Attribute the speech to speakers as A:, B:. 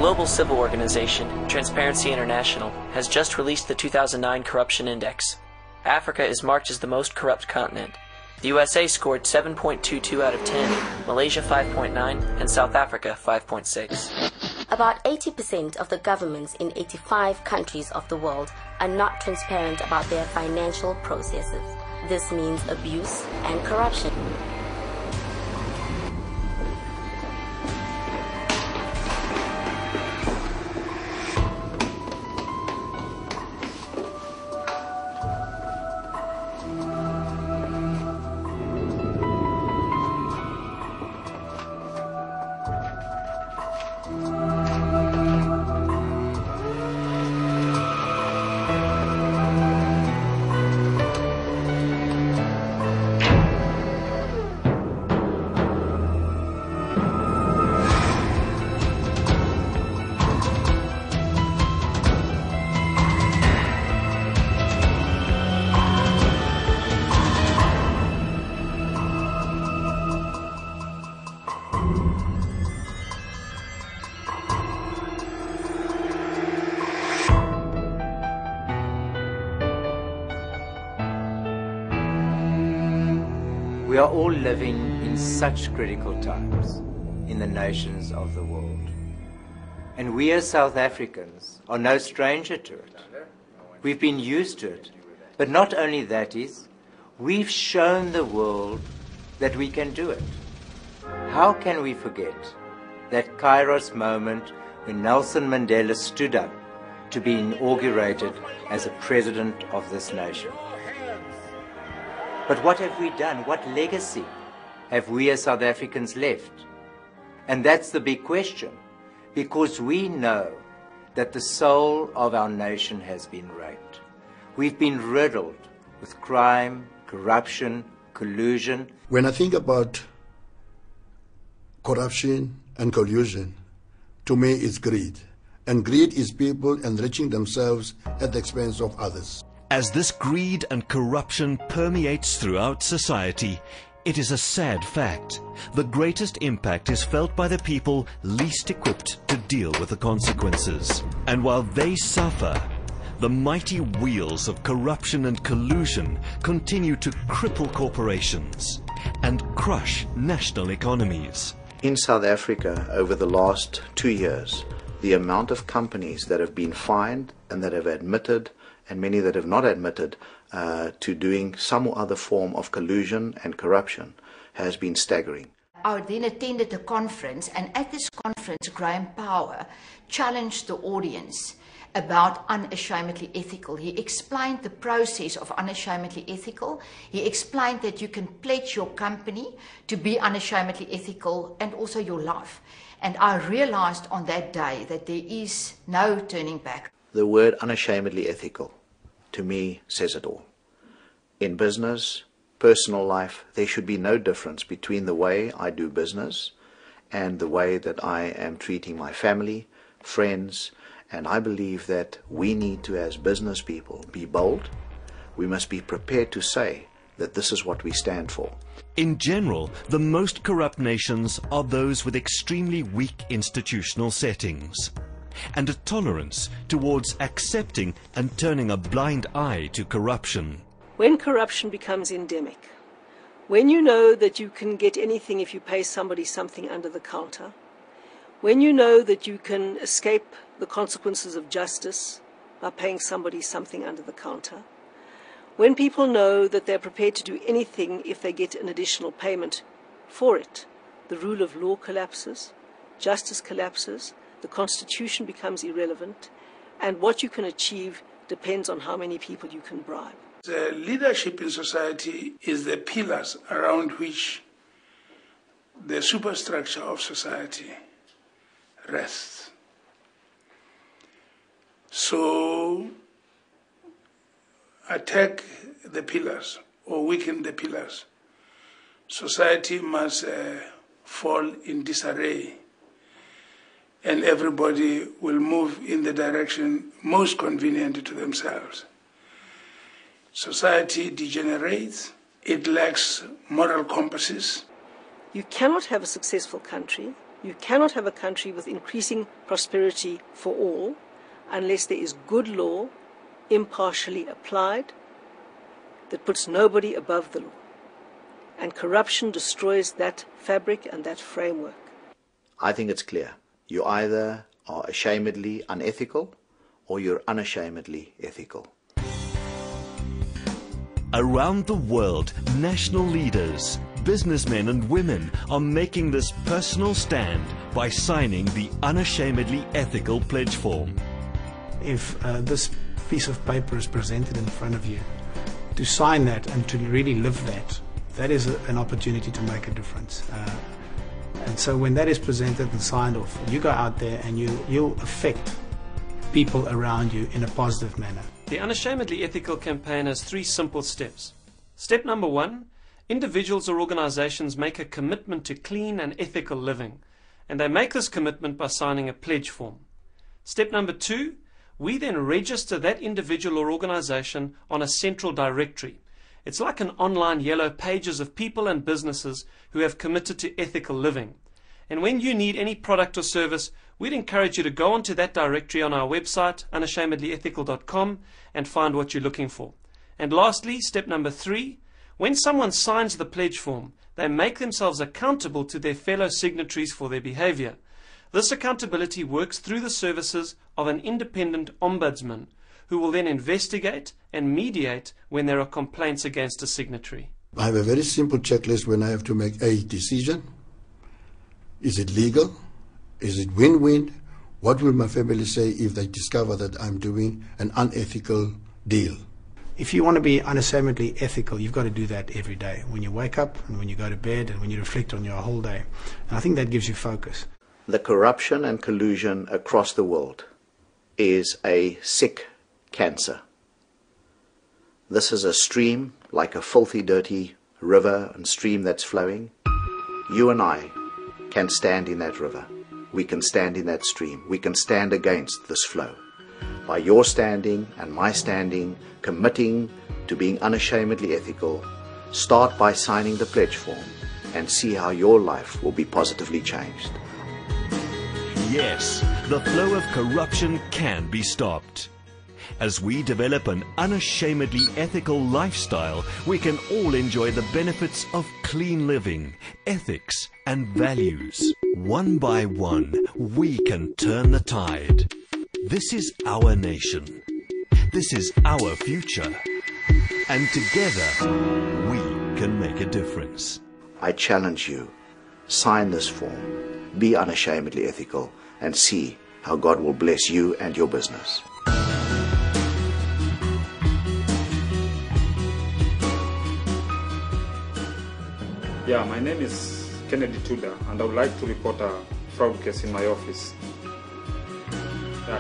A: global civil organization, Transparency International, has just released the 2009 Corruption Index. Africa is marked as the most corrupt continent. The USA scored 7.22 out of 10, Malaysia 5.9, and South Africa 5.6.
B: About 80% of the governments in 85 countries of the world are not transparent about their financial processes. This means abuse and corruption.
C: We are all living in such critical times in the nations of the world. And we as South Africans are no stranger to it. We've been used to it. But not only that is, we've shown the world that we can do it. How can we forget that Kairos moment when Nelson Mandela stood up to be inaugurated as a president of this nation? But what have we done? What legacy have we as South Africans left? And that's the big question, because we know that the soul of our nation has been raped. We've been riddled with crime, corruption, collusion.
D: When I think about corruption and collusion, to me it's greed. And greed is people enriching themselves at the expense of others.
E: As this greed and corruption permeates throughout society, it is a sad fact. The greatest impact is felt by the people least equipped to deal with the consequences. And while they suffer, the mighty wheels of corruption and collusion continue to cripple corporations and crush national economies.
F: In South Africa, over the last 2 years, the amount of companies that have been fined and that have admitted, and many that have not admitted, to doing some other form of collusion and corruption has been staggering.
G: I then attended a conference, and at this conference, Graham Power challenged the audience about Unashamedly Ethical. He explained the process of Unashamedly Ethical. He explained that you can pledge your company to be unashamedly ethical and also your life. And I realized on that day that there is no turning back.
F: The word unashamedly ethical, to me, says it all. In business, personal life, there should be no difference between the way I do business and the way that I am treating my family, friends, and I believe that we need to, as business people, be bold. We must be prepared to say that this is what we stand for.
E: In general, the most corrupt nations are those with extremely weak institutional settings, and a tolerance towards accepting and turning a blind eye to corruption.
H: When corruption becomes endemic, when you know that you can get anything if you pay somebody something under the counter, when you know that you can escape the consequences of justice by paying somebody something under the counter, when people know that they're prepared to do anything if they get an additional payment for it, the rule of law collapses, justice collapses, the Constitution becomes irrelevant, and what you can achieve depends on how many people you can bribe.
I: The leadership in society is the pillars around which the superstructure of society rests. So, attack the pillars or weaken the pillars. Society must fall in disarray, and everybody will move in the direction most convenient to themselves. Society degenerates, it lacks moral compasses.
H: You cannot have a successful country You cannot have a country with increasing prosperity for all unless there is good law, impartially applied, that puts nobody above the law. And corruption destroys that fabric and that framework.
F: I think it's clear. You either are ashamedly unethical or you're unashamedly ethical.
E: Around the world, national leaders, businessmen and women are making this personal stand by signing the Unashamedly Ethical pledge form.
J: If this piece of paper is presented in front of you, to sign that and to really live that, that is an opportunity to make a difference. And so when that is presented and signed off, you go out there and you'll affect people around you in a positive manner.
K: The Unashamedly Ethical campaign has 3 simple steps. Step number 1, individuals or organizations make a commitment to clean and ethical living, and they make this commitment by signing a pledge form. Step number 2, we then register that individual or organization on a central directory. It's like an online yellow pages of people and businesses who have committed to ethical living. And when you need any product or service, we'd encourage you to go onto that directory on our website, unashamedlyethical.com, and find what you're looking for. And lastly, step number 3, when someone signs the pledge form, they make themselves accountable to their fellow signatories for their behavior. This accountability works through the services of an independent ombudsman, who will then investigate and mediate when there are complaints against a signatory.
D: I have a very simple checklist when I have to make a decision. Is it legal? Is it win-win? What will my family say if they discover that I'm doing an unethical deal?
J: If you want to be unashamedly ethical, you've got to do that every day. When you wake up and when you go to bed and when you reflect on your whole day. And I think that gives you focus.
F: The corruption and collusion across the world is a sick cancer. This is a stream, like a filthy, dirty river and stream that's flowing. You and I can stand in that river. We can stand in that stream. We can stand against this flow. By your standing and my standing, committing to being unashamedly ethical, start by signing the pledge form and see how your life will be positively changed.
E: Yes, the flow of corruption can be stopped. As we develop an unashamedly ethical lifestyle, we can all enjoy the benefits of clean living, ethics and values. One by one, we can turn the tide. This is our nation. This is our future. And together, we can make a difference.
F: I challenge you, sign this form, be unashamedly ethical, and see how God will bless you and your business.
L: Yeah, my name is Kennedy Tudor, and I would like to report a fraud case in my office. Yeah,